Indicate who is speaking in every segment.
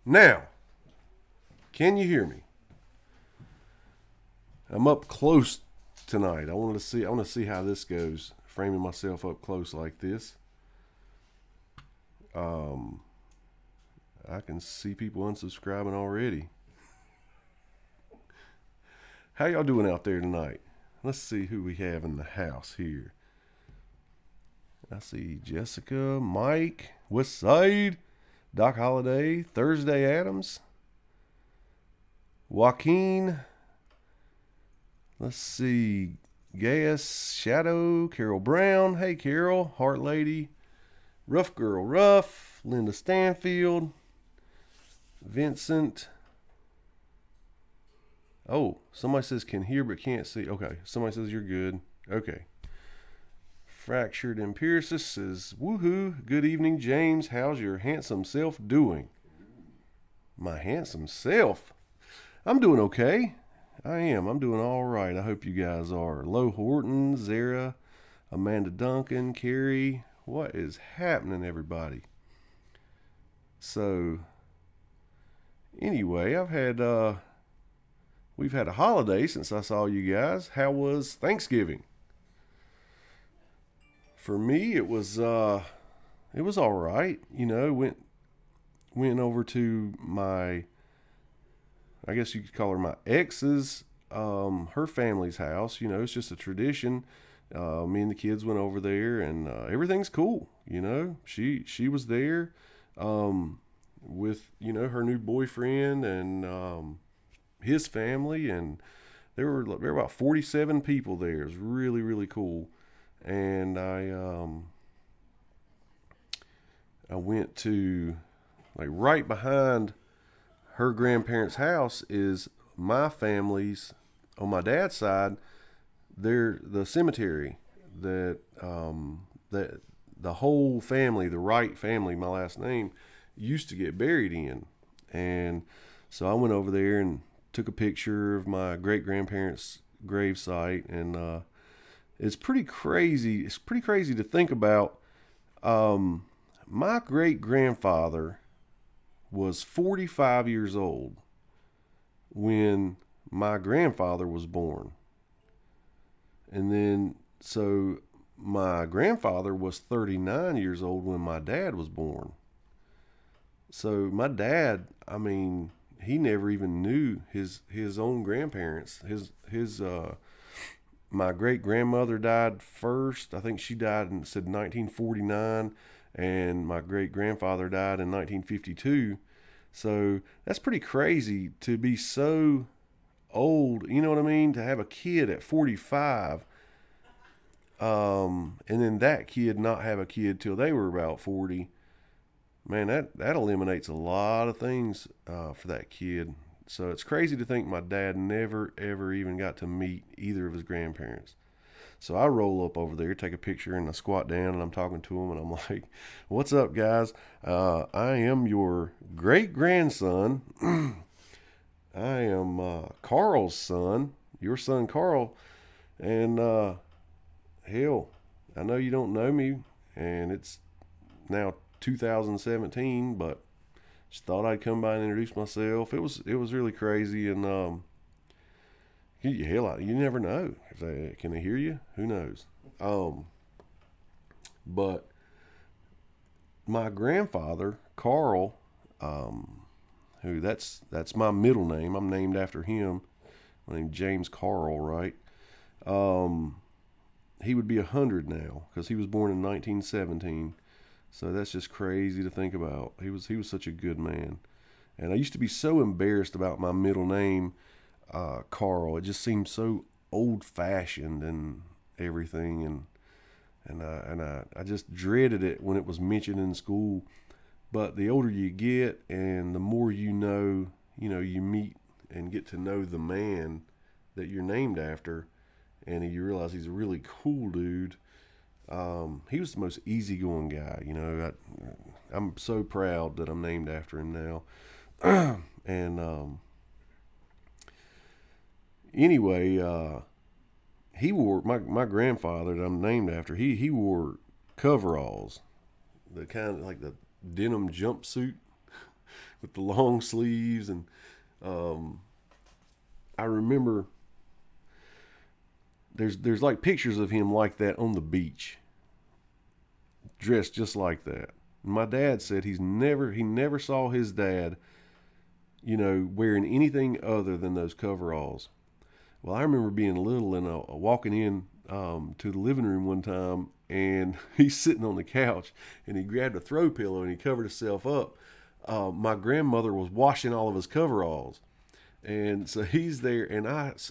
Speaker 1: Now, can you hear me? I'm up close tonight. I want to see how this goes. Framing myself up close like this. I can see people unsubscribing already. How y'all doing out there tonight? Let's see who we have in the house here. I see Jessica, Mike, Westside, Doc Holliday, Thursday Adams, Joaquin. Let's see, Gaius, Shadow, Carol Brown. Hey, Carol, Heart Lady, Rough Girl Rough, Linda Stanfield, Vincent. Oh, somebody says can hear but can't see. Okay, somebody says you're good. Okay. Fractured Empiricist says, woohoo, good evening, James. How's your handsome self doing? My handsome self? I'm doing okay. I am. I'm doing all right. I hope you guys are. Lo Horton, Zara, Amanda Duncan, Carrie. What is happening, everybody? So, anyway, we've had a holiday since I saw you guys. How was Thanksgiving? For me, it was all right. You know, went over to my, I guess you could call her my ex's, her family's house. You know, it's just a tradition. Me and the kids went over there, and everything's cool. You know, she was there, with her new boyfriend and his family, and there were about 47 people there. It was really, really cool. And I went to, like, right behind her grandparents' house is my family's, on my dad's side, they're the cemetery that the whole family, the Wright family, my last name, used to get buried in. And so I went over there and took a picture of my great grandparents' grave site, and it's pretty crazy. It's pretty crazy to think about. My great grandfather was 45 years old when my grandfather was born. And then, so my grandfather was 39 years old when my dad was born. So my dad, I mean, he never even knew his own grandparents. My great grandmother died first. I think she died in, said 1949, and my great grandfather died in 1952. So that's pretty crazy to be so old. You know what I mean? To have a kid at 45, and then that kid not have a kid till they were about 40. Man, that eliminates a lot of things for that kid. So it's crazy to think my dad never, ever even got to meet either of his grandparents. So I roll up over there, take a picture, and I squat down, and I'm talking to him, and I'm like, what's up, guys? I am your great-grandson. I am Carl's son, your son Carl. And, hell, I know you don't know me, and it's now 2017, but just thought I'd come by and introduce myself. It was really crazy, and hell, you never know. Can they hear you? Who knows? But my grandfather Carl, who that's my middle name. I'm named after him. My name's James Carl, right? He would be 100 now because he was born in 1917. So that's just crazy to think about. He was such a good man. And I used to be so embarrassed about my middle name, Carl. It just seemed so old-fashioned and everything. And I just dreaded it when it was mentioned in school. But the older you get and the more you meet and get to know the man that you're named after, and you realize he's a really cool dude. He was the most easygoing guy, I'm so proud that I'm named after him now. And anyway, he wore, my grandfather that I'm named after, he wore coveralls, the kind of like the denim jumpsuit with the long sleeves. And I remember there's like pictures of him like that on the beach, dressed just like that. My dad said he never saw his dad, wearing anything other than those coveralls. Well, I remember being little and walking in to the living room one time, and he's sitting on the couch, and he grabbed a throw pillow and he covered himself up. My grandmother was washing all of his coveralls, and so he's there, and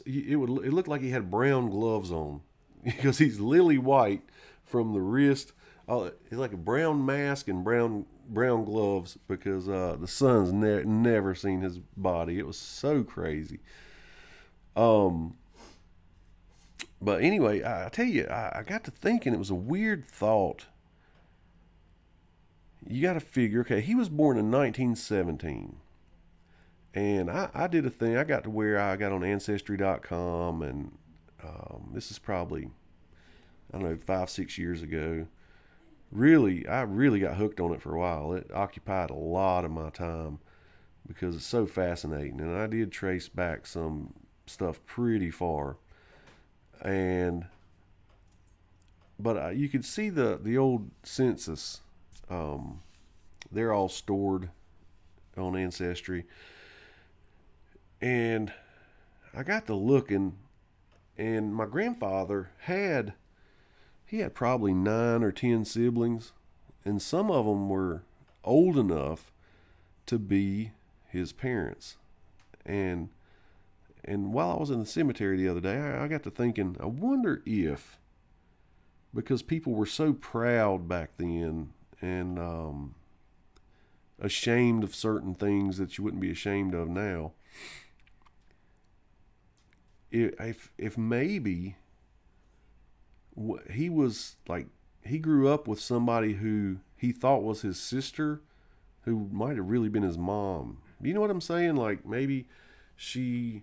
Speaker 1: it looked like he had brown gloves on because he's lily white from the wrist. It's like a brown mask and brown gloves because the sun's never seen his body. It was so crazy. But anyway, I tell you, I got to thinking, it was a weird thought. You got to figure, okay, he was born in 1917. And I did a thing. I got to where I got on Ancestry.com, and this is probably, I don't know, 5-6 years ago. I really got hooked on it for a while. It occupied a lot of my time because it's so fascinating. And I did trace back some stuff pretty far. But you could see the old census. They're all stored on Ancestry. And I got to looking, and my grandfather had probably 9 or 10 siblings, and some of them were old enough to be his parents. And while I was in the cemetery the other day, I got to thinking, I wonder if, because people were so proud back then and ashamed of certain things that you wouldn't be ashamed of now, if maybe he was like, he grew up with somebody who he thought was his sister, who might have really been his mom. You know what I'm saying? Like maybe she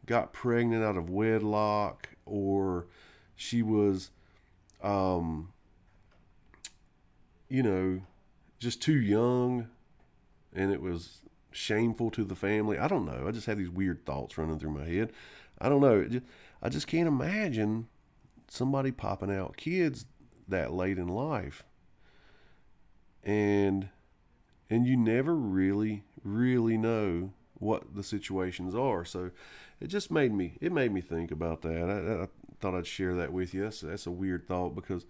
Speaker 1: got pregnant out of wedlock, or she was, just too young, and it was shameful to the family. I don't know. I just had these weird thoughts running through my head. I don't know. I just can't imagine somebody popping out kids that late in life, and you never really know what the situations are. So it just made me think about that. I thought I'd share that with you. That's a weird thought, because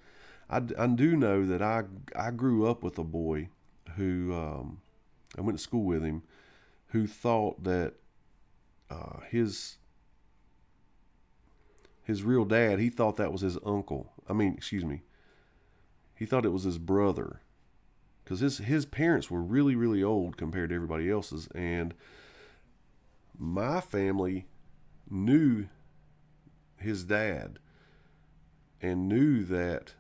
Speaker 1: I do know that I grew up with a boy who I went to school with him, who thought that his real dad, he thought that was his uncle. He thought it was his brother, because his parents were really, really old compared to everybody else's. And my family knew his dad and knew that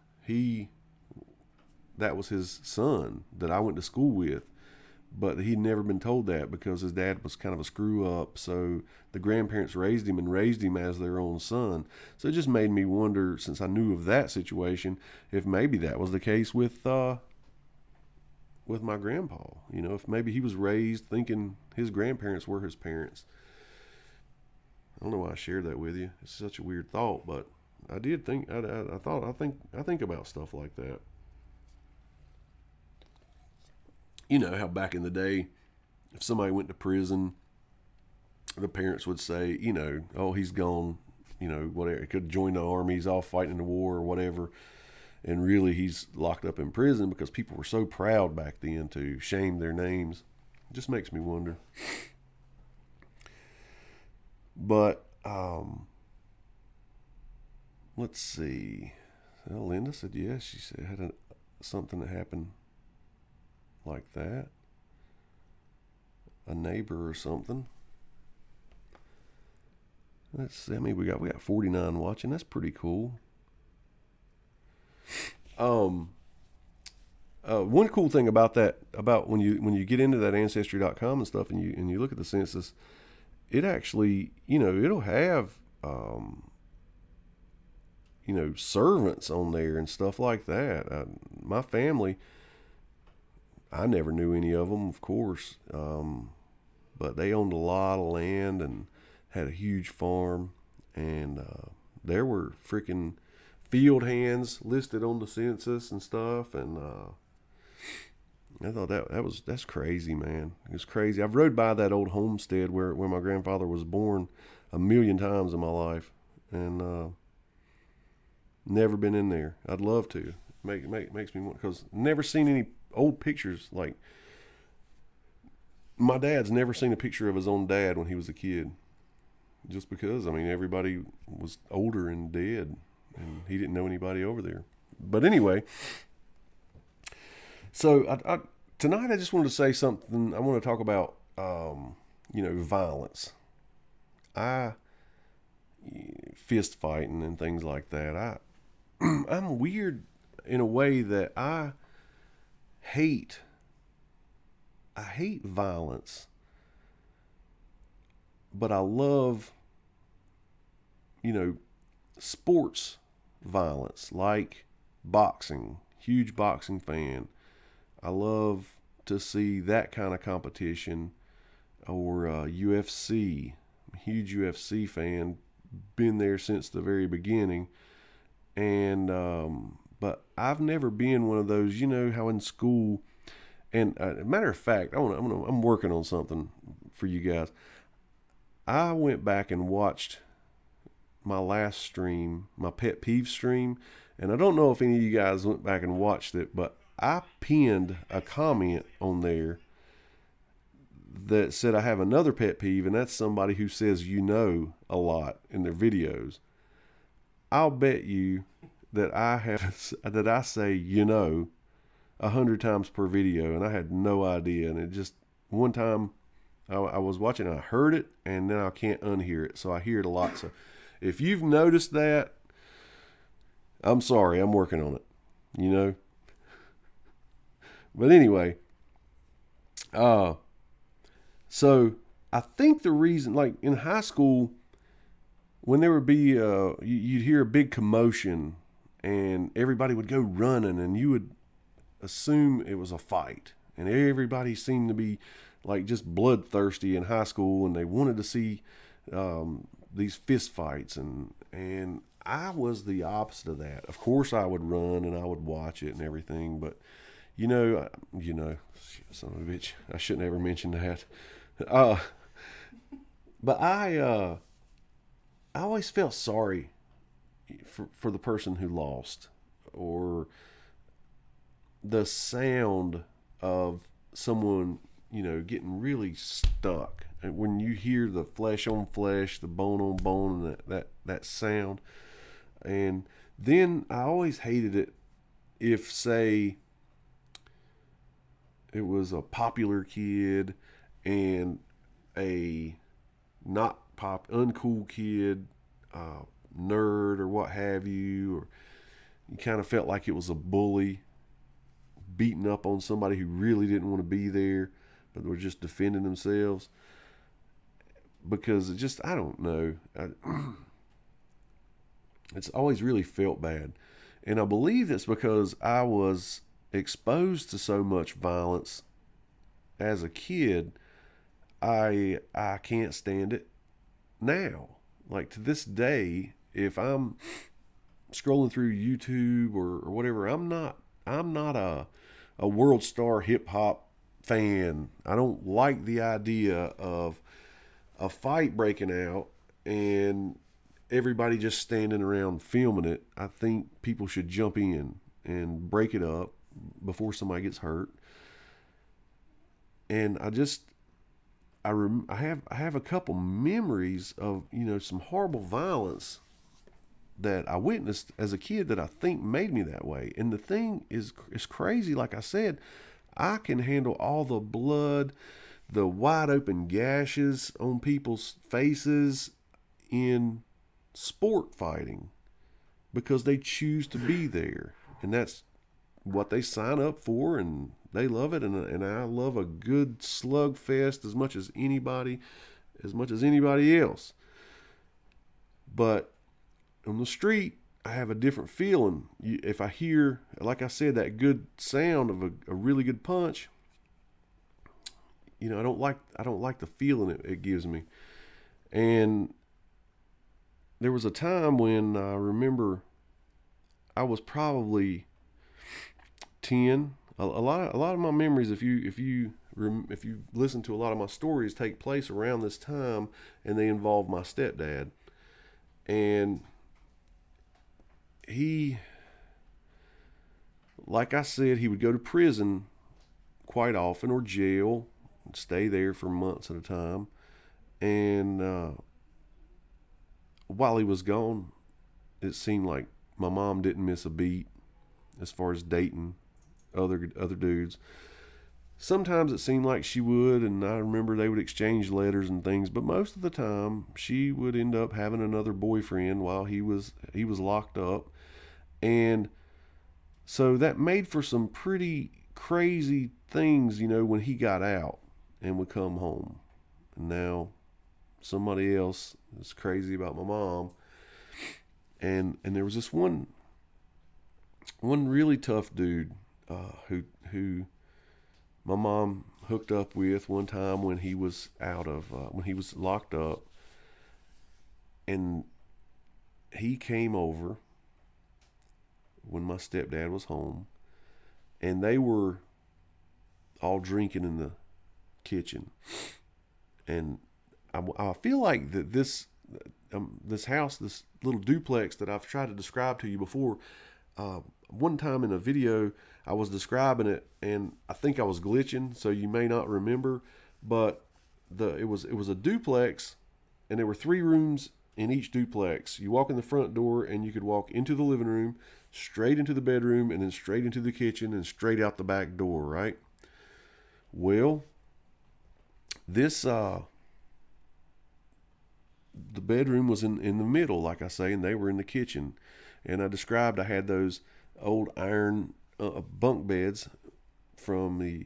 Speaker 1: that was his son that I went to school with. But he'd never been told that because his dad was kind of a screw up. So the grandparents raised him as their own son. So it just made me wonder, since I knew of that situation, if maybe that was the case with my grandpa. If maybe he was raised thinking his grandparents were his parents. I don't know why I shared that with you. It's such a weird thought, but I did think. I think about stuff like that. You know how back in the day, if somebody went to prison, the parents would say, oh, he's gone, whatever. He could join the army, he's off fighting in the war or whatever. And really, he's locked up in prison because people were so proud back then to shame their names. It just makes me wonder. But, let's see. Well, Linda said yes. She said it had something that happened like that. A neighbor or something. Let's see. We got 49 watching. That's pretty cool. One cool thing about that, about when you get into that Ancestry.com and stuff, and you look at the census, it actually, it'll have servants on there and stuff like that. My family, I never knew any of them, of course. But they owned a lot of land and had a huge farm. And there were freaking field hands listed on the census and stuff. And I thought that's crazy, man. It was crazy. I've rode by that old homestead where my grandfather was born a million times in my life, and never been in there. I'd love to. Makes me want, because never seen any old pictures. Like, my dad's never seen a picture of his own dad when he was a kid, just because, I mean, everybody was older and dead, and he didn't know anybody over there. But anyway, so tonight I just wanted to say something. I want to talk about violence. Fist fighting and things like that. I'm weird in a way that I hate violence, but I love, sports violence, like boxing. Huge boxing fan. I love to see that kind of competition, or UFC. I'm a huge UFC fan. Been there since the very beginning. And but I've never been one of those, how in school, and matter of fact, I'm working on something for you guys. I went back and watched my last stream, my pet peeve stream, and I don't know if any of you guys went back and watched it, but I pinned a comment on there that said I have another pet peeve, and that's somebody who says a lot in their videos. I'll bet you that I say 100 times per video, and I had no idea. And it just, one time I was watching, I heard it, and now I can't unhear it, so I hear it a lot. So if you've noticed that, I'm sorry, I'm working on it, But anyway, so I think the reason, like in high school, when there would be, you'd hear a big commotion and everybody would go running, and you would assume it was a fight, and everybody seemed to be like just bloodthirsty in high school, and they wanted to see these fist fights, and I was the opposite of that. Of course I would run and I would watch it and everything, but son of a bitch, I shouldn't ever mention that. But I always felt sorry for the person who lost, or the sound of someone, getting really stuck. And when you hear the flesh on flesh, the bone on bone, and that sound. And then I always hated it if, say, it was a popular kid and a not uncool kid, nerd or what have you, or you kind of felt like it was a bully beating up on somebody who really didn't want to be there, but were just defending themselves. Because it just, I don't know. It's always really felt bad. And I believe it's because I was exposed to so much violence as a kid. I can't stand it now. Like, to this day, if I'm scrolling through YouTube or whatever, I'm not a world star hip hop fan. I don't like the idea of a fight breaking out and everybody just standing around filming it. I think people should jump in and break it up before somebody gets hurt. And I have a couple memories of, some horrible violence that I witnessed as a kid that I think made me that way. And the thing is crazy. Like I said, I can handle all the blood, the wide open gashes on people's faces in sport fighting, because they choose to be there, and that's what they sign up for, and they love it. And I love a good slugfest as much as anybody else. But on the street, I have a different feeling. If I hear, like I said, that good sound of a really good punch, I don't like the feeling it gives me. And there was a time when I remember I was probably 10. A lot of my memories, if you listen to a lot of my stories, take place around this time, and they involve my stepdad. And he, like I said, he would go to prison quite often, or jail, and stay there for months at a time. And while he was gone, it seemed like my mom didn't miss a beat as far as dating other dudes. Sometimes it seemed like she would, and I remember they would exchange letters and things, but most of the time she would end up having another boyfriend while he was locked up. And so that made for some pretty crazy things, when he got out and would come home. And now somebody else is crazy about my mom. And there was this one really tough dude who my mom hooked up with one time when he was when he was locked up, and he came over when my stepdad was home, and they were all drinking in the kitchen. And I feel like that this house, this little duplex that I've tried to describe to you before, one time in a video I was describing it, and I think I was glitching, so you may not remember, but it was a duplex, and there were 3 rooms in each duplex. You walk in the front door, and you could walk into the living room, straight into the bedroom, and then straight into the kitchen, and straight out the back door, right? Well, this the bedroom was in the middle, like I say, and they were in the kitchen. And I described I had those old iron bunk beds from the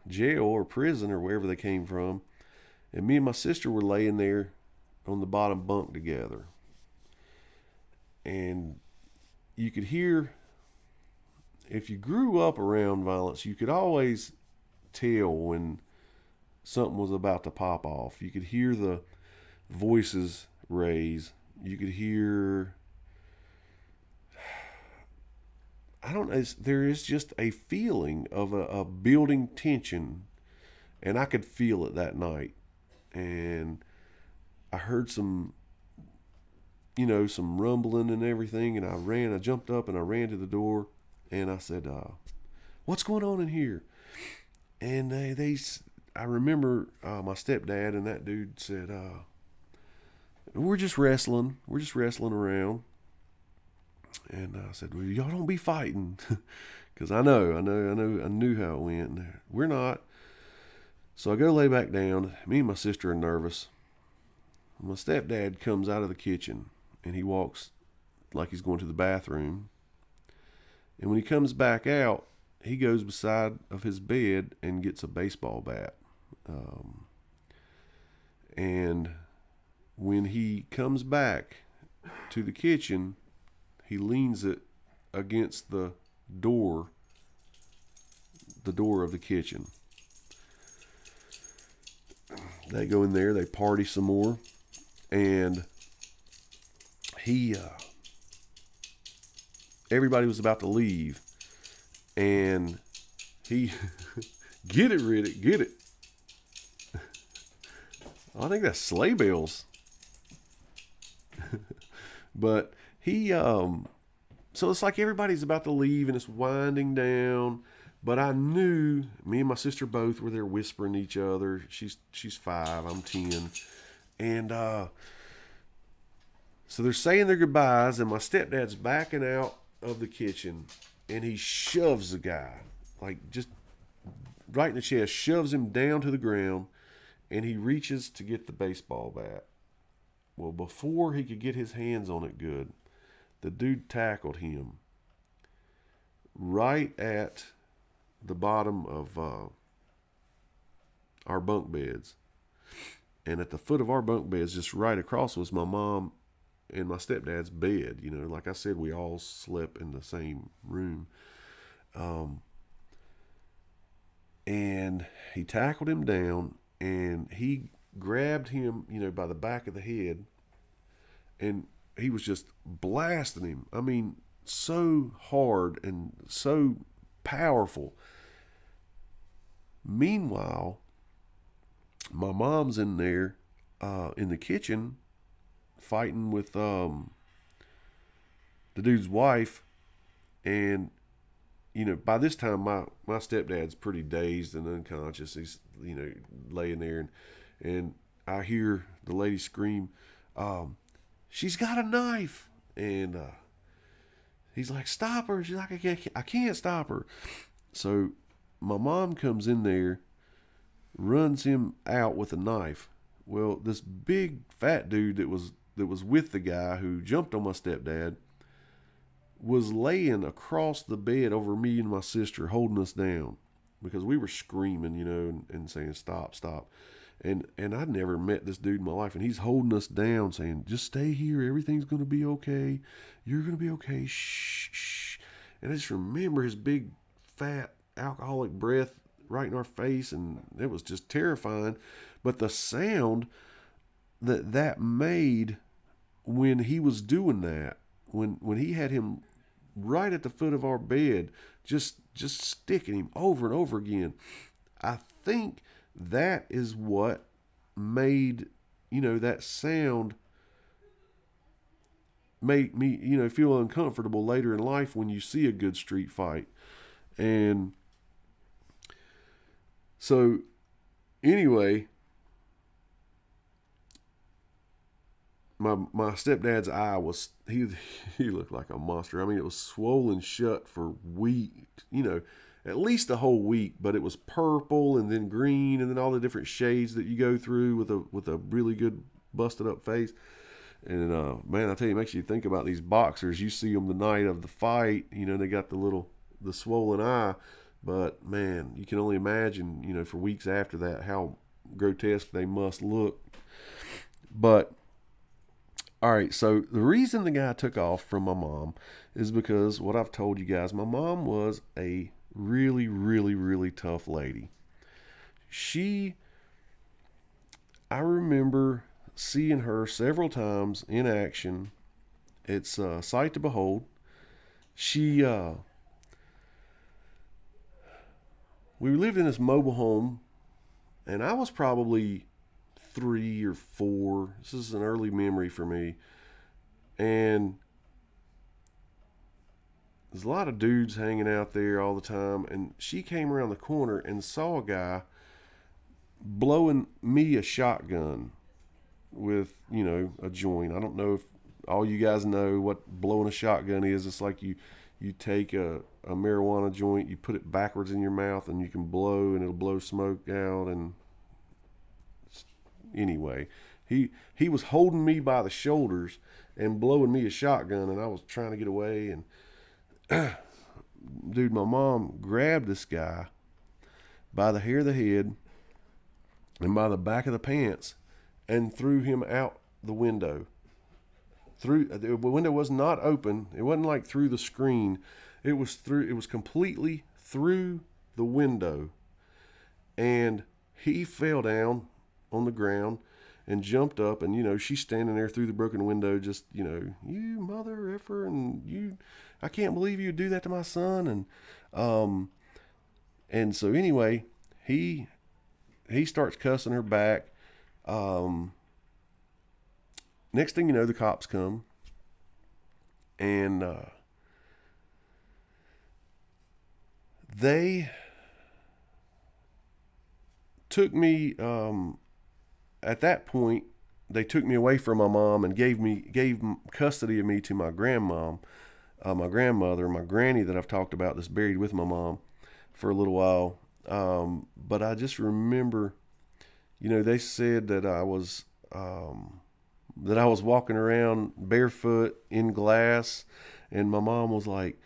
Speaker 1: jail or prison or wherever they came from. And me and my sister were laying there on the bottom bunk together. And you could hear, if you grew up around violence, you could always tell when something was about to pop off. You could hear the voices raise. You could hear, I don't know, there is just a feeling of a building tension, and I could feel it that night. And I heard some rumbling and everything, and I jumped up and I ran to the door, and I said, what's going on in here? And I remember my stepdad and that dude said, we're just wrestling around. And I said, well, y'all don't be fighting. Because I knew how it went. We're not. So I go lay back down. Me and my sister are nervous. My stepdad comes out of the kitchen, and he walks like he's going to the bathroom. And when he comes back out, he goes beside of his bed and gets a baseball bat. And when he comes back to the kitchen, he leans it against the door of the kitchen. They go in there, they party some more, and everybody was about to leave, and he get it, Riddick, get it. I think that's sleigh bells. But he so it's like everybody's about to leave and it's winding down, but I knew, me and my sister both were there whispering to each other. She's 5, I'm 10. And so they're saying their goodbyes, and my stepdad's backing out of the kitchen, and he shoves the guy, like just right in the chest, shoves him down to the ground, and he reaches to get the baseball bat. Well, before he could get his hands on it good, the dude tackled him right at the bottom of our bunk beds. And at the foot of our bunk beds, just right across, was my mom and my stepdad's bed. Like I said, we all slept in the same room. And he tackled him down, and he grabbed him, by the back of the head, and he was just blasting him. I mean, so hard and so powerful. Meanwhile, my mom's in there in the kitchen fighting with the dude's wife. And, by this time, my stepdad's pretty dazed and unconscious. He's, laying there. And I hear the lady scream, she's got a knife. And he's like, stop her. She's like, I can't stop her. So my mom comes in there, runs him out with a knife. Well, this big fat dude that was with the guy who jumped on my stepdad was laying across the bed over me and my sister, holding us down because we were screaming, and saying, stop, stop. And I'd never met this dude in my life, and he's holding us down saying, just stay here. Everything's going to be okay. You're going to be okay. Shh, shh. And I just remember his big, fat, alcoholic breath right in our face, and it was just terrifying. But the sound that made when he was doing that, when he had him right at the foot of our bed, just sticking him over and over again, I think that is what made, that sound made me, feel uncomfortable later in life when you see a good street fight. And so anyway, my stepdad's eye was, he looked like a monster. I mean, it was swollen shut for weeks, at least a whole week, but it was purple and then green and then all the different shades that you go through with a really good busted up face. And man, I tell you, it makes you think about these boxers. You see them the night of the fight, they got the swollen eye, but man, you can only imagine, for weeks after that, how grotesque they must look. But all right, so the reason the guy took off from my mom is because what I've told you guys, my mom was a really, really, really tough lady. I remember seeing her several times in action. It's a sight to behold. We lived in this mobile home, and I was probably 3 or 4. This is an early memory for me. And there's a lot of dudes hanging out there all the time. And she came around the corner and saw a guy blowing me a shotgun with, a joint. I don't know if all you guys know what blowing a shotgun is. It's like you take a marijuana joint, you put it backwards in your mouth, and you can blow, and it'll blow smoke out. And anyway, he was holding me by the shoulders and blowing me a shotgun, and I was trying to get away. And dude, my mom grabbed this guy by the hair of the head and by the back of the pants and threw him out the window. The window was not open. It wasn't like through the screen. It was completely through the window. And he fell down on the ground and jumped up, and she's standing there through the broken window, just you mother effer, and I can't believe you would do that to my son. And so anyway, he starts cussing her back. Next thing you know, the cops come, and they took me. At that point, they took me away from my mom and gave custody of me to my grandmom, my grandmother, my granny that I've talked about, that's buried with my mom for a little while. But I just remember, they said that I was walking around barefoot in glass, and my mom was like,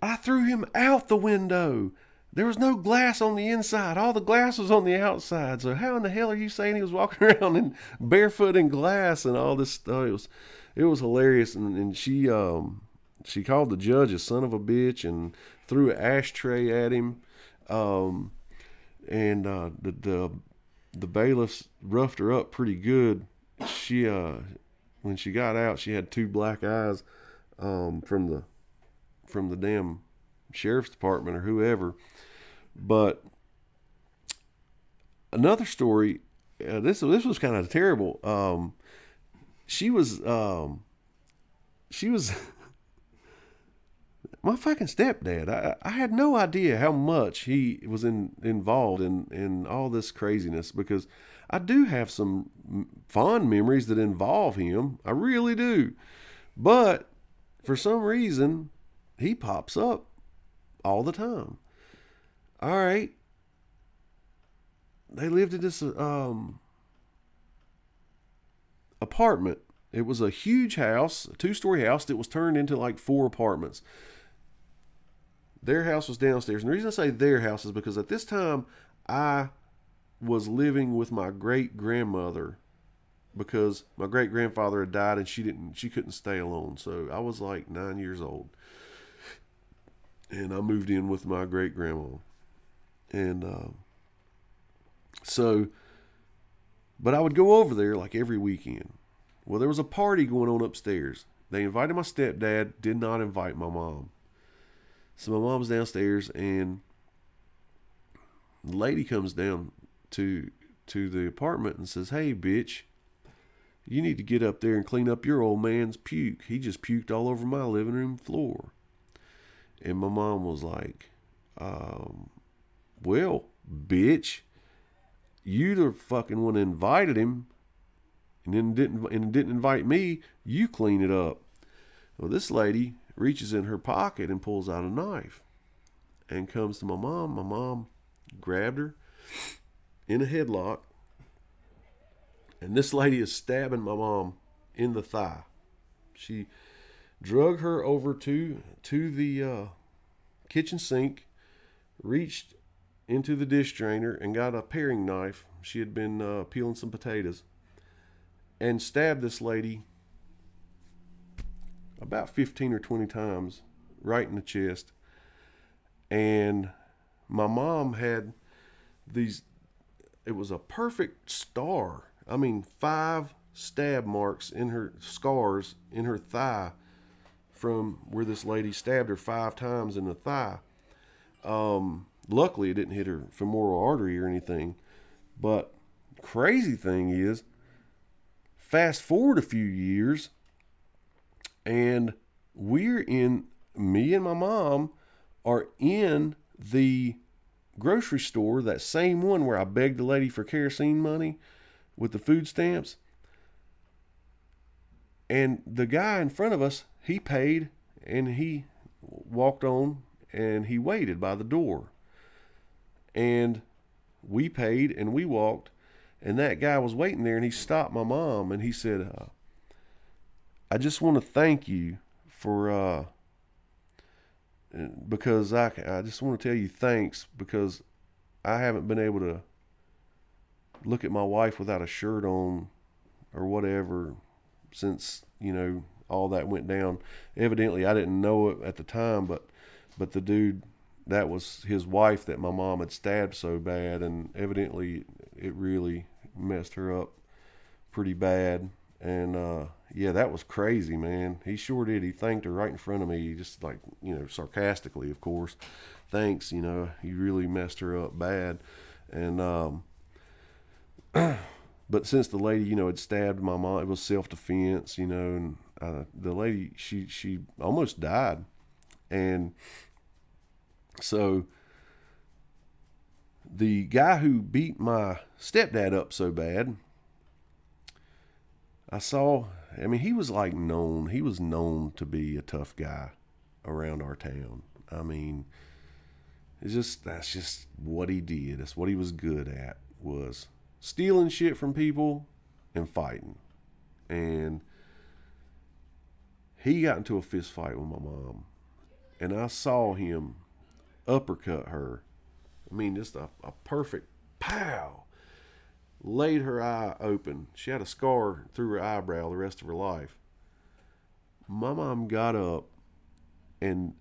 Speaker 1: I threw him out the window. There was no glass on the inside. All the glass was on the outside. So how in the hell are you saying he was walking around in barefoot in glass and all this stuff? It was hilarious. And she called the judge a son of a bitch and threw an ashtray at him. and the bailiffs roughed her up pretty good. She when she got out, she had 2 black eyes from the damn sheriff's department or whoever. But another story, this was kind of terrible. She was my fucking stepdad. I had no idea how much he was involved in all this craziness, because I do have some fond memories that involve him. I really do. But for some reason, he pops up all the time. All right. They lived in this apartment. It was a huge house, a 2-story house that was turned into like 4 apartments. Their house was downstairs. And the reason I say their house is because at this time, I was living with my great-grandmother, because my great-grandfather had died and she couldn't stay alone. So I was like 9 years old. And I moved in with my great-grandma. And but I would go over there like every weekend. Well, there was a party going on upstairs. They invited my stepdad, did not invite my mom. So my mom's downstairs, and the lady comes down to the apartment and says, "Hey, bitch, you need to get up there and clean up your old man's puke. He just puked all over my living room floor." And my mom was like, "Well, bitch, you the fucking one that invited him, and then didn't invite me. You clean it up." Well, this lady reaches in her pocket and pulls out a knife and comes to my mom. My mom grabbed her in a headlock, and this lady is stabbing my mom in the thigh. She drug her over to the kitchen sink, reached into the dish drainer and got a paring knife. She had been peeling some potatoes, and stabbed this lady about 15 or 20 times right in the chest. And my mom had these, it was a perfect star. I mean, 5 stab marks in her, scars in her thigh from where this lady stabbed her 5 times in the thigh. Luckily it didn't hit her femoral artery or anything. But crazy thing is, fast forward a few years, and me and my mom are in the grocery store, that same one where I begged the lady for kerosene money with the food stamps. And the guy in front of us, he paid, and he walked on, and he waited by the door. And we paid, and we walked, and that guy was waiting there, and he stopped my mom, and he said, "I just want to thank you for, because I just want to tell you thanks, because I haven't been able to look at my wife without a shirt on or whatever since, all that went down." Evidently, I didn't know it at the time, but the dude, that was his wife that my mom had stabbed so bad, and evidently it really messed her up pretty bad. And yeah, that was crazy, man. He sure did. He thanked her right in front of me, just like, sarcastically, of course. "Thanks, you really messed her up bad." And but since the lady, had stabbed my mom, it was self-defense, and the lady, she almost died. And so the guy who beat my stepdad up so bad, he was known to be a tough guy around our town. That's just what he did. That's what he was good at, was stealing shit from people and fighting. And he got into a fist fight with my mom, and I saw him uppercut her. Just a perfect pow. Laid her eye open. She had a scar through her eyebrow the rest of her life. My mom got up and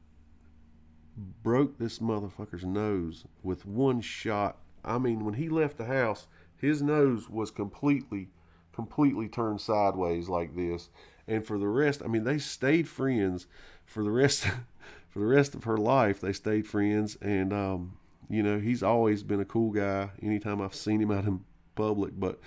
Speaker 1: broke this motherfucker's nose with one shot. I mean, when he left the house, his nose was completely turned sideways like this. And for the rest, I mean, they stayed friends for the rest for the rest of her life. They stayed friends, and you know, he's always been a cool guy. Anytime I've seen him out in public, but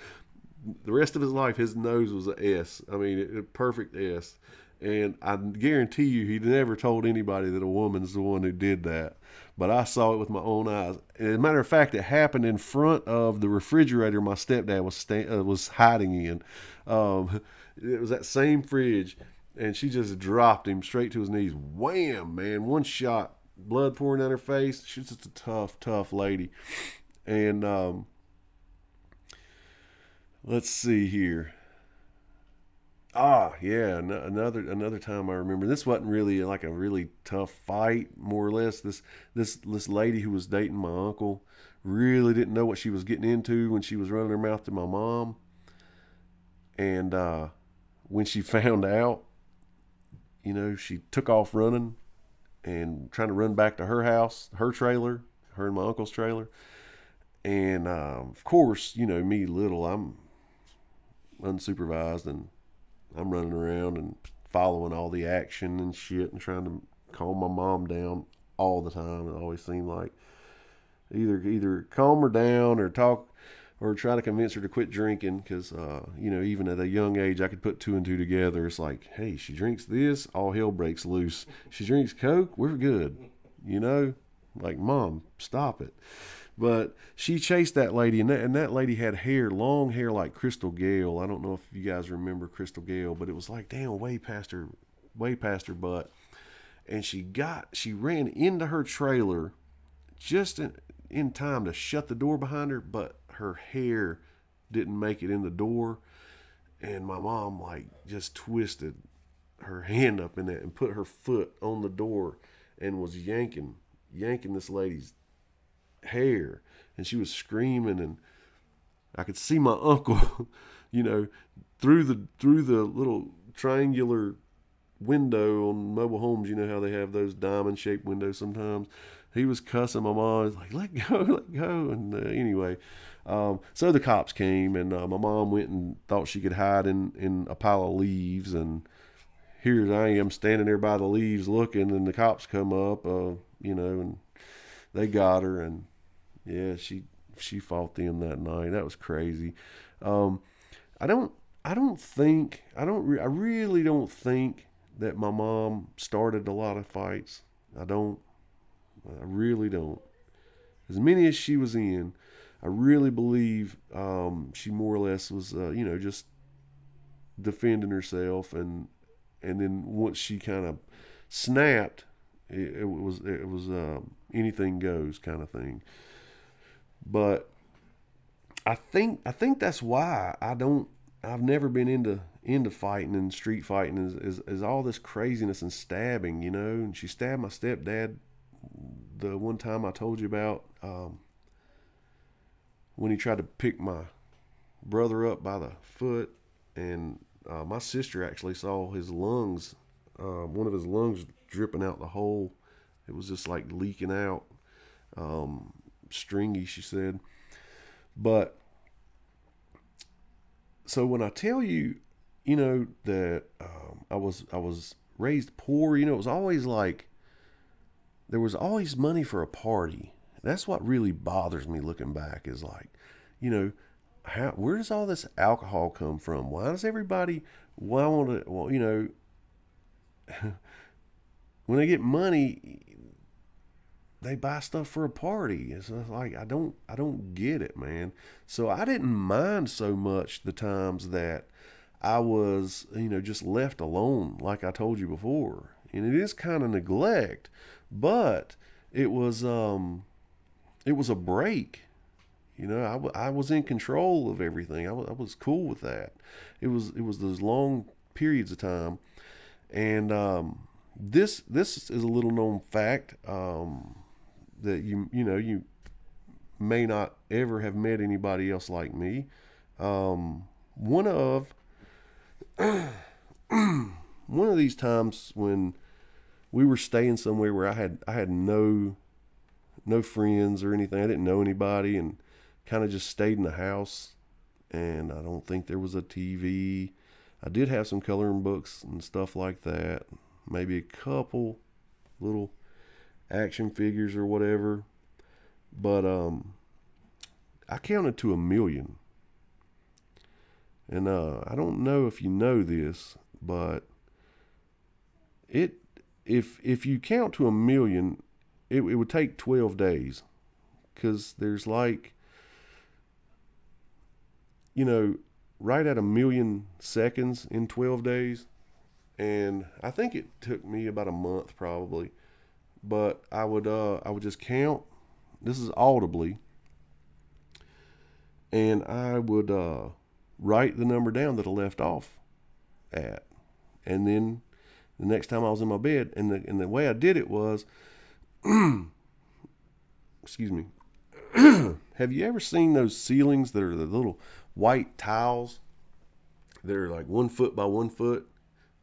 Speaker 1: the rest of his life, his nose was a S. I mean, a perfect S. And I guarantee you, he never told anybody that a woman's the one who did that. But I saw it with my own eyes. As a matter of fact, it happened in front of the refrigerator my stepdad was hiding in. It was that same fridge, and she just dropped him straight to his knees. Wham, man! One shot, blood pouring down her face. She's just a tough lady. And let's see here. Yeah, another time I remember. This wasn't really like a really tough fight, more or less. This lady who was dating my uncle really didn't know what she was getting into when she was running her mouth to my mom. And when she found out, you know, she took off running and trying to run back to her house, her trailer, her and my uncle's trailer. And of course, you know, me little, I'm unsupervised, and I'm running around and following all the action and shit and trying to calm my mom down all the time. It always seemed like either calm her down or talk or try to convince her to quit drinking, because you know, even at a young age I could put two and two together. It's like, hey, she drinks this, all hell breaks loose. She drinks Coke, we're good. You know, like, Mom, stop it. But she chased that lady, and that lady had hair, long hair like Crystal Gale. I don't know if you guys remember Crystal Gale, but it was like, damn, way past her butt. And she ran into her trailer just in time to shut the door behind her, but her hair didn't make it in the door. And my mom, like, just twisted her hand up in that and put her foot on the door and was yanking this lady's hair, and she was screaming, and I could see my uncle, you know, through the little triangular window on mobile homes. You know how they have those diamond shaped windows sometimes. He was cussing my mom. He was like, let go. And anyway, so the cops came, and my mom went and thought she could hide in a pile of leaves, and here I am standing there by the leaves looking, and the cops come up, you know, and they got her, and yeah, she fought them that night. That was crazy. I really don't think that my mom started a lot of fights. I really don't. As many as she was in, I really believe she more or less was, you know, just defending herself, and then once she kind of snapped, it was anything goes kind of thing. But I think that's why I've never been into fighting and street fighting is all this craziness and stabbing, you know. And she stabbed my stepdad the one time I told you about, when he tried to pick my brother up by the foot, and my sister actually saw his lungs, one of his lungs dripping out the hole. It was just like leaking out, stringy, she said. But so when I tell you, you know, that I was raised poor, you know, it was always like there was always money for a party. That's what really bothers me looking back, is like, you know, where does all this alcohol come from? Why does everybody want to, well, you know, when they get money, they buy stuff for a party. It's like, I don't get it, man. So I didn't mind so much the times that I was, you know, just left alone, like I told you before. And it is kind of neglect, but it was a break. You know, I was in control of everything. I was cool with that. It was those long periods of time. And this is a little known fact, that you may not ever have met anybody else like me. One of these times when we were staying somewhere where I had no friends or anything, I didn't know anybody, and kind of just stayed in the house, and I don't think there was a TV. I did have some coloring books and stuff like that. Maybe a couple little action figures or whatever. But I counted to 1,000,000. And I don't know if you know this, but if you count to 1,000,000, it would take 12 days. Because there's like, right at 1,000,000 seconds in 12 days. And I think it took me about a month probably. But I would just count. This is audibly. And I would write the number down that I left off at. And then the next time I was in my bed, and the way I did it was, excuse me. Have you ever seen those ceilings that are the little white tiles? They're like 1 foot by 1 foot,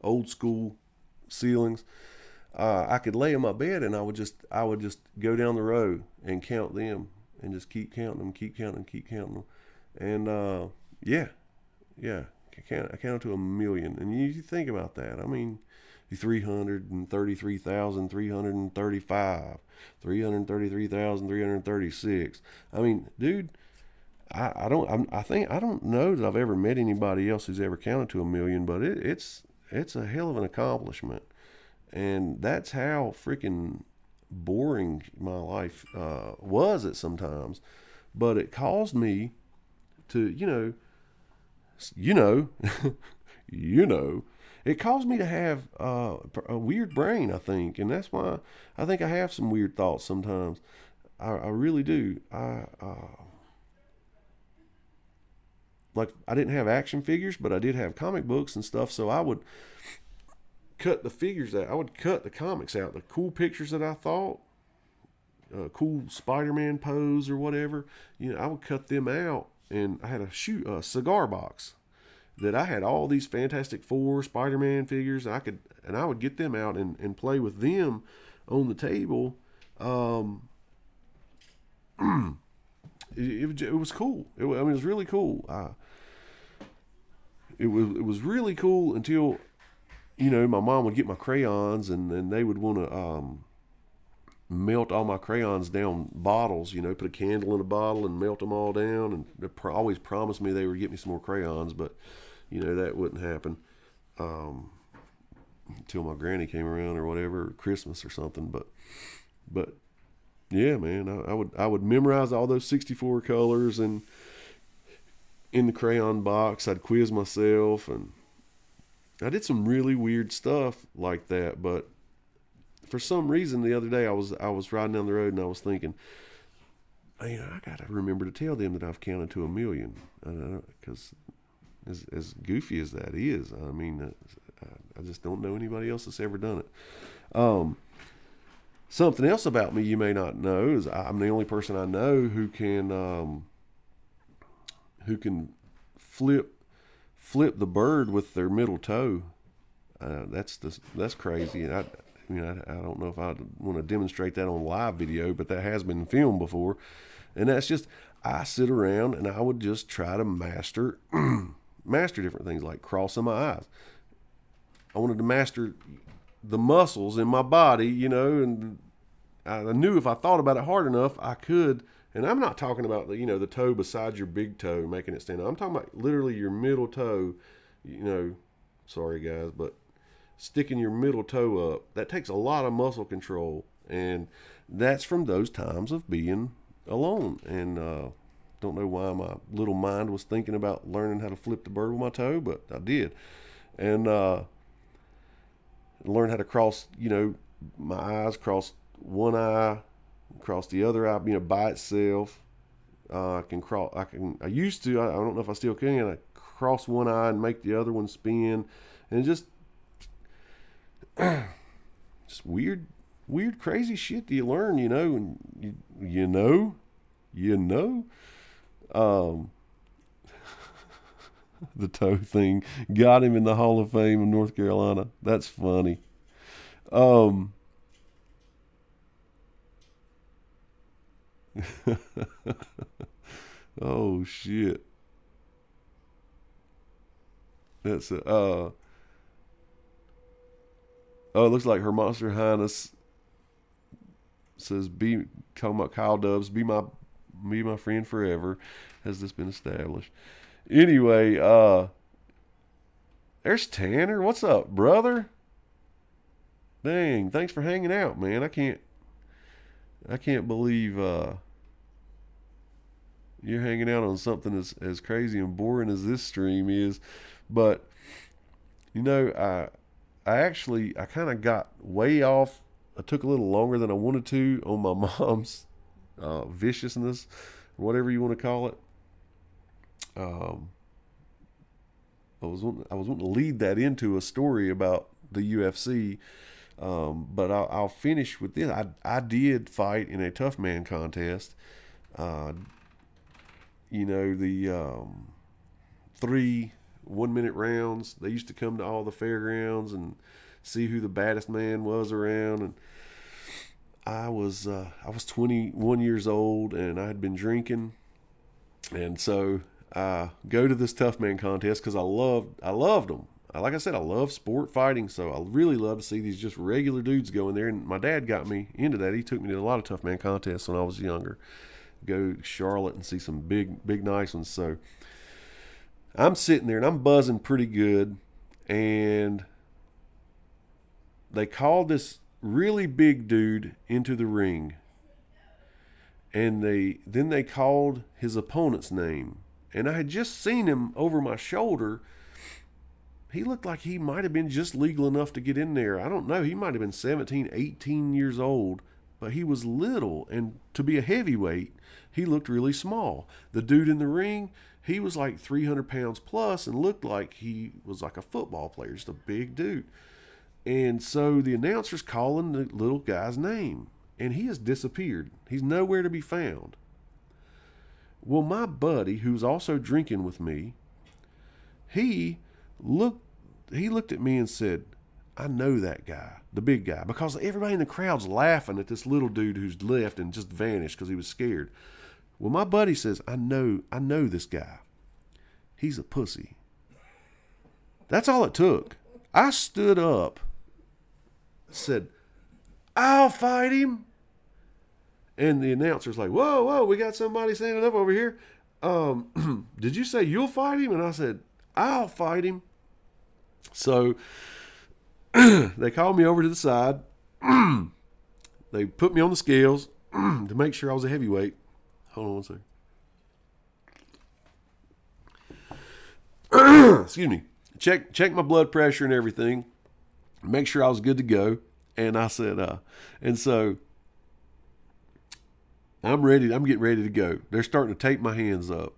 Speaker 1: old school ceilings. I could lay in my bed and I would just go down the row and count them and just keep counting them. And yeah, I counted to 1,000,000. And you think about that. I mean, 333,335, 333,336. I mean, dude, I don't know that I've ever met anybody else who's ever counted to 1,000,000, but it's a hell of an accomplishment. And that's how freaking boring my life was at sometimes. But it caused me to, it caused me to have a weird brain, I think. And that's why I think I have some weird thoughts sometimes. I really do. Like, I didn't have action figures, but I did have comic books and stuff. So I would cut the figures out. I would cut the comics out. The cool pictures that I thought, cool Spider-Man pose or whatever, I would cut them out. And I had a cigar box that I had all these Fantastic Four Spider-Man figures. I would get them out and play with them on the table. It was cool. It was really cool. It was really cool until, my mom would get my crayons and they would want to melt all my crayons down bottles, put a candle in a bottle and melt them all down. And they always promised me they would get me some more crayons, but that wouldn't happen until my granny came around or whatever, or Christmas or something. But yeah, man, I would memorize all those 64 colors and in the crayon box. I'd quiz myself, and I did some really weird stuff like that. But for some reason, the other day I was riding down the road and I was thinking, I gotta remember to tell them that I've counted to 1,000,000, because as goofy as that is, I mean, I just don't know anybody else that's ever done it. Something else about me you may not know is I'm the only person I know who can flip the bird with their middle toe. That's crazy. And I don't know if I want to demonstrate that on live video, but that has been filmed before. And that's just, I sit around and I would just try to master different things, like crossing my eyes. I wanted to master the muscles in my body, and I knew if I thought about it hard enough, I could. And I'm not talking about the toe beside your big toe, making it stand up. I'm talking about literally your middle toe, sorry guys, but sticking your middle toe up. That takes a lot of muscle control. And that's from those times of being alone. And don't know why my little mind was thinking about learning how to flip the bird with my toe, but I did. And learn how to cross, my eyes, cross one eye, cross the other eye, by itself. I used to, I don't know if I still can, I cross one eye and make the other one spin. And just weird, crazy shit that you learn, and the toe thing got him in the Hall of Fame in North Carolina. That's funny. Oh shit. That's oh, it looks like Her Monster Highness says, "Be talking about Kyle Dubs. Be my friend forever." Has this been established? Anyway, there's Tanner. What's up, brother? Dang, thanks for hanging out, man. I can't believe you're hanging out on something as crazy and boring as this stream is. But you know, I kind of got way off. I took a little longer than I wanted to on my mom's viciousness, or whatever you want to call it. Um, I was wanting to lead that into a story about the UFC, but I'll finish with this. I did fight in a tough man contest. Uh, you know, the 3 1-minute rounds. They used to come to all the fairgrounds and see who the baddest man was around. And I was 21 years old, and I had been drinking, and so I go to this tough man contest because I loved them. Like I said, I love sport fighting, so I really love to see these just regular dudes go in there. And my dad got me into that. He took me to a lot of tough man contests when I was younger. Go to Charlotte and see some big nice ones. So I'm sitting there and I'm buzzing pretty good, and they called this really big dude into the ring, and they called his opponent's name, and I had just seen him over my shoulder. He looked like he might have been just legal enough to get in there. I don't know. He might have been 17, 18 years old, but he was little, and to be a heavyweight, he looked really small. The dude in the ring, he was like 300 pounds plus and looked like he was like a football player, just a big dude. And so the announcer's calling the little guy's name, and he has disappeared. He's nowhere to be found. Well, my buddy, who's also drinking with me, he looked at me and said, "I know that guy, the big guy," because everybody in the crowd's laughing at this little dude who's left and just vanished because he was scared. Well, my buddy says, I know this guy. He's a pussy." That's all it took. I stood up, said, "I'll fight him." And the announcer's like, whoa, we got somebody standing up over here. Did you say you'll fight him? And I said, "I'll fight him." So they called me over to the side. They put me on the scales to make sure I was a heavyweight. Hold on one second. Excuse me. Check my blood pressure and everything. Make sure I was good to go. And I said, and so I'm getting ready to go. They're starting to tape my hands up.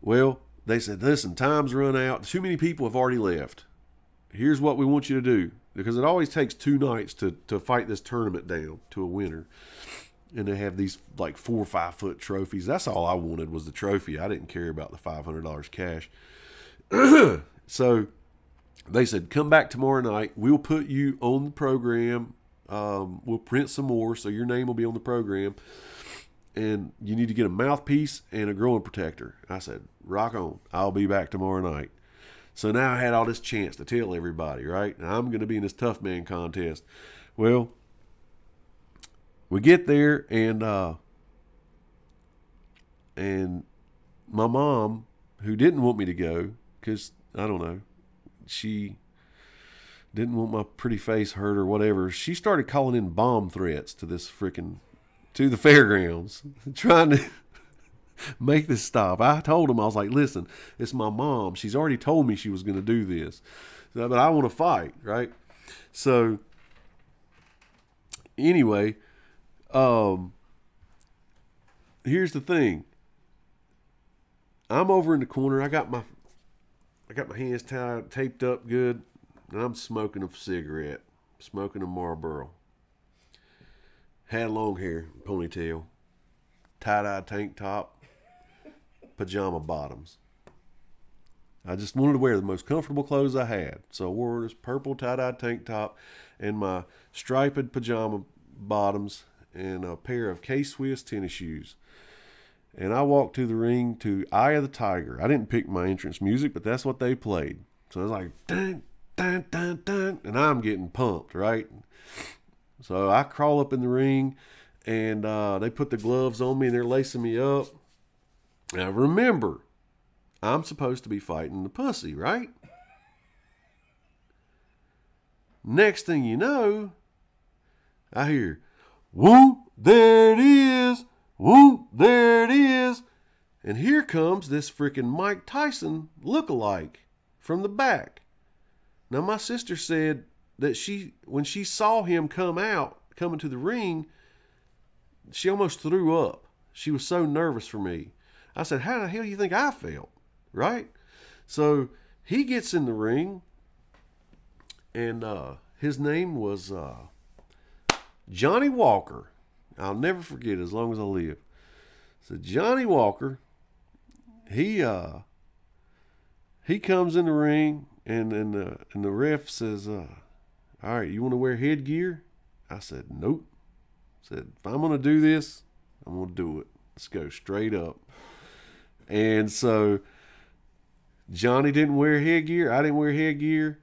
Speaker 1: Well, they said, "Listen, time's run out. Too many people have already left. Here's what we want you to do." Because it always takes 2 nights to fight this tournament down to a winner. And they have these like 4 or 5 foot trophies. That's all I wanted was the trophy. I didn't care about the $500 cash. So they said, "Come back tomorrow night. We'll put you on the program. We'll print some more, so your name will be on the program. And you need to get a mouthpiece and a growing protector." I said, "Rock on. I'll be back tomorrow night." So now I had all this chance to tell everybody, right? And I'm going to be in this tough man contest. Well, we get there, and my mom, who didn't want me to go, because, I don't know, she didn't want my pretty face hurt or whatever, she started calling in bomb threats to the fairgrounds, trying to make this stop. I told them, I was like, "Listen, it's my mom. She's already told me she was going to do this, but I want to fight," right? So anyway, here's the thing. I'm over in the corner. I got my hands taped up good, and I'm smoking a cigarette, smoking a Marlboro. Had long hair, ponytail, tie-dye tank top, pajama bottoms. I just wanted to wear the most comfortable clothes I had. So I wore this purple tie-dye tank top and my striped pajama bottoms and a pair of K-Swiss tennis shoes. And I walked to the ring to Eye of the Tiger. I didn't pick my entrance music, but that's what they played. So I was like, dun, dun, dun, dun, and I'm getting pumped, right? So I crawl up in the ring, and they put the gloves on me, and they're lacing me up. Now remember, I'm supposed to be fighting the pussy, right? Next thing you know, I hear, whoop, there it is. Whoop, there it is. And here comes this freaking Mike Tyson look-alike from the back. Now, my sister said that when she saw him coming to the ring, she almost threw up. She was so nervous for me. I said, how the hell do you think I felt? Right? So he gets in the ring, and his name was Johnny Walker. I'll never forget it as long as I live. So Johnny Walker, he comes in the ring, and the ref says, all right, you want to wear headgear? I said, nope. I said, if I'm going to do this, I'm going to do it. Let's go straight up. And so Johnny didn't wear headgear. I didn't wear headgear.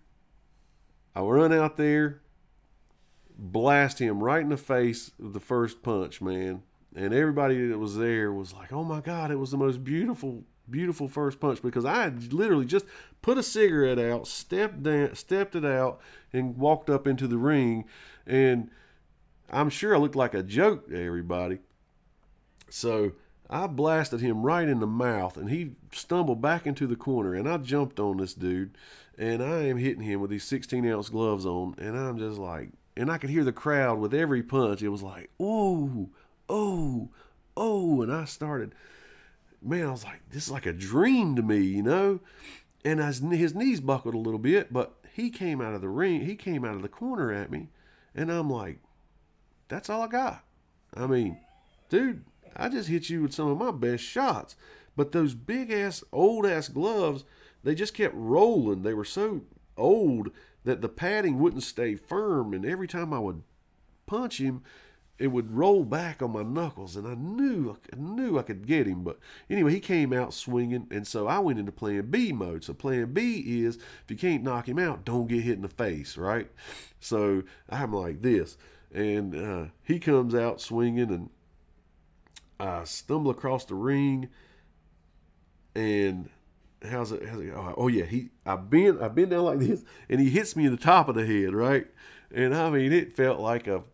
Speaker 1: I run out there, blast him right in the face with the first punch, man. And everybody that was there was like, oh my God, it was the most beautiful, beautiful first punch, because I had literally just put a cigarette out, stepped it out, and walked up into the ring. And I'm sure I looked like a joke to everybody. So I blasted him right in the mouth, and he stumbled back into the corner, and I jumped on this dude, and I am hitting him with these 16-ounce gloves on, and I'm just like, and I could hear the crowd with every punch. It was like, ooh, oh, oh. And I started, man, I was like, this is like a dream to me, you know? And his knees buckled a little bit, but he came out of the ring. He came out of the corner at me. And I'm like, that's all I got. I mean, dude, I just hit you with some of my best shots. But those big-ass, old-ass gloves, they just kept rolling. They were so old that the padding wouldn't stay firm. And every time I would punch him, it would roll back on my knuckles, and I knew I could get him. But anyway, he came out swinging, and so I went into Plan B mode. So Plan B is, if you can't knock him out, don't get hit in the face, right? So I'm like this, and he comes out swinging, and I stumble across the ring, and how's it? Oh yeah, I bend down like this, and he hits me in the top of the head, right? And I mean, it felt like a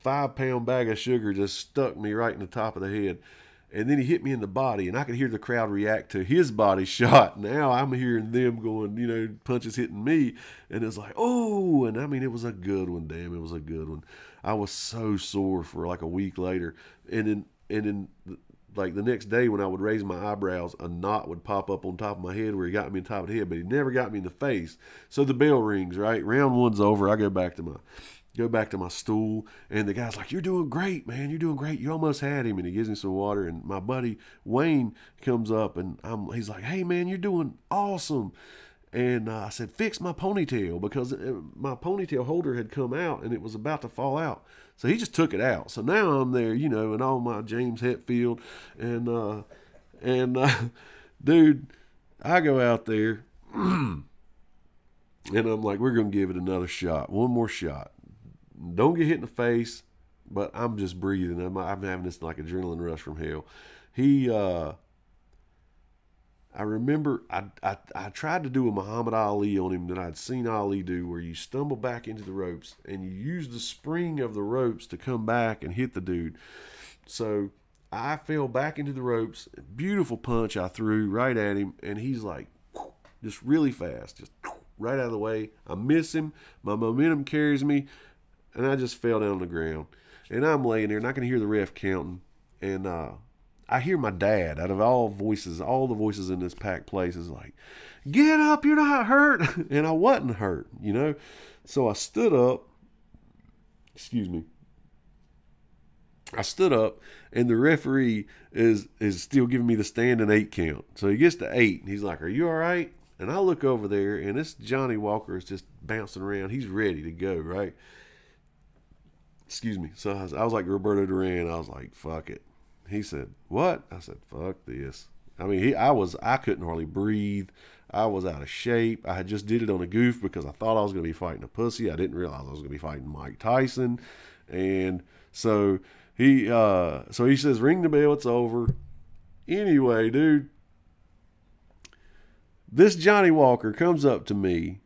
Speaker 1: 5-pound bag of sugar just stuck me right in the top of the head. And then he hit me in the body, and I could hear the crowd react to his body shot. Now I'm hearing them going, you know, punches hitting me. And it's like, oh, and I mean, it was a good one. Damn, it was a good one. I was so sore for like a week later. And then like the next day when I would raise my eyebrows, a knot would pop up on top of my head where he got me in the top of the head, but he never got me in the face. So the bell rings, right? Round one's over. I go back to my stool, and the guy's like, you're doing great, man. You're doing great. You almost had him. And he gives me some water, and my buddy Wayne comes up, and he's like, hey, man, you're doing awesome. And I said, fix my ponytail, because my ponytail holder had come out, and it was about to fall out. So he just took it out. So now I'm there, you know, in all my James Hetfield. And dude, I go out there, and I'm like, we're going to give it another shot. One more shot. Don't get hit in the face, but I'm just breathing. I'm having this like adrenaline rush from hell. I remember I tried to do a Muhammad Ali on him that I'd seen Ali do, where you stumble back into the ropes and you use the spring of the ropes to come back and hit the dude. So I fell back into the ropes. Beautiful punch I threw right at him, and he's like, just really fast, just right out of the way. I miss him. My momentum carries me, and I just fell down on the ground. And I'm laying there, and I can hear the ref counting. And I hear my dad, out of all the voices in this packed place, is like, get up, you're not hurt. And I wasn't hurt, you know. So I stood up. Excuse me. I stood up, and the referee is still giving me the standing 8 count. So he gets to 8, and he's like, are you all right? And I look over there, and this Johnny Walker is just bouncing around. He's ready to go, right? Excuse me. So I was like Roberto Duran. I was like, fuck it. He said, what? I said, fuck this. I mean, I couldn't hardly breathe. I was out of shape. I had just did it on a goof because I thought I was going to be fighting a pussy. I didn't realize I was going to be fighting Mike Tyson. And so he says, ring the bell, it's over. Anyway, dude, this Johnny Walker comes up to me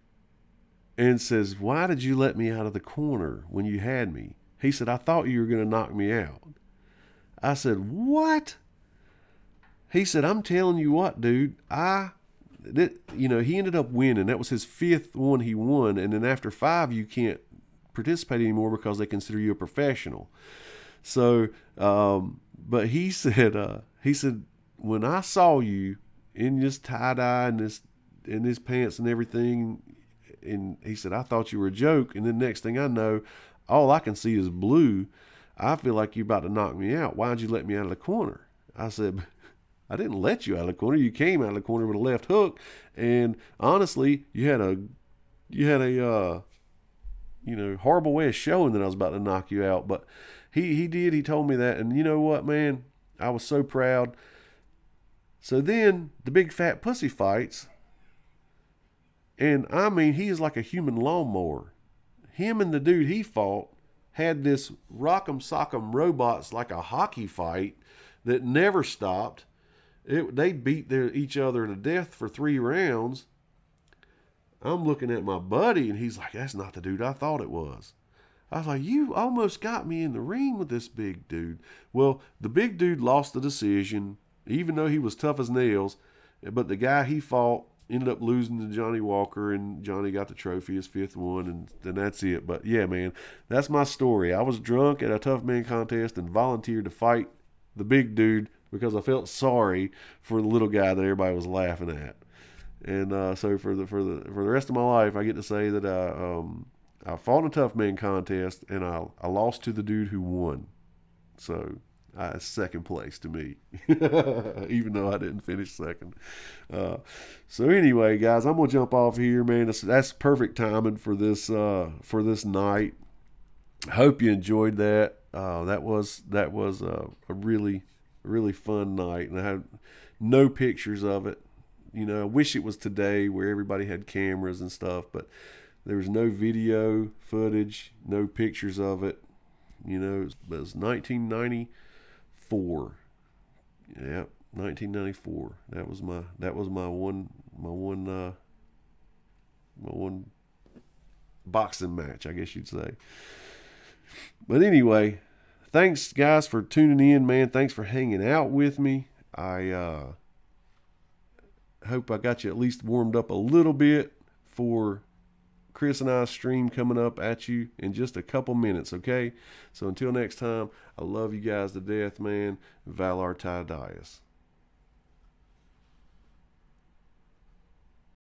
Speaker 1: and says, why did you let me out of the corner when you had me? He said, I thought you were going to knock me out. I said, what? He said, I'm telling you what, dude, he ended up winning. That was his 5th one he won. And then after 5, you can't participate anymore because they consider you a professional. So, but he said, when I saw you in this tie-dye and in his pants and everything, and he said, I thought you were a joke. And then next thing I know, all I can see is blue. I feel like you're about to knock me out. Why'd you let me out of the corner? I said, I didn't let you out of the corner. You came out of the corner with a left hook. And honestly, you had a horrible way of showing that I was about to knock you out. But he did. He told me that. And you know what, man? I was so proud. So then the big fat pussy fights. And I mean, he is like a human lawnmower. Him and the dude he fought had this rock'em sock'em robots like a hockey fight that never stopped. They beat each other to death for 3 rounds. I'm looking at my buddy, and he's like, that's not the dude I thought it was. I was like, you almost got me in the ring with this big dude. Well, the big dude lost the decision, even though he was tough as nails. But the guy he fought ended up losing to Johnny Walker, and Johnny got the trophy, his 5th one, and then that's it. But yeah, man, that's my story. I was drunk at a tough man contest and volunteered to fight the big dude because I felt sorry for the little guy that everybody was laughing at. And so for the rest of my life, I get to say that I fought in a tough man contest, and I lost to the dude who won. So second place to me, even though I didn't finish second. So anyway, guys, I'm gonna jump off here, man. That's perfect timing for this night. Hope you enjoyed that. That was a really fun night, and I had no pictures of it. I wish it was today where everybody had cameras and stuff, but there was no video footage, no pictures of it. It was 1994. Yeah, 1994. That was my one boxing match, I guess you'd say. But anyway, thanks guys for tuning in, man. Thanks for hanging out with me. I hope I got you at least warmed up a little bit for Chris and I's stream coming up at you in just a couple minutes, okay? So until next time, I love you guys to death, man. Valar Tie Dias.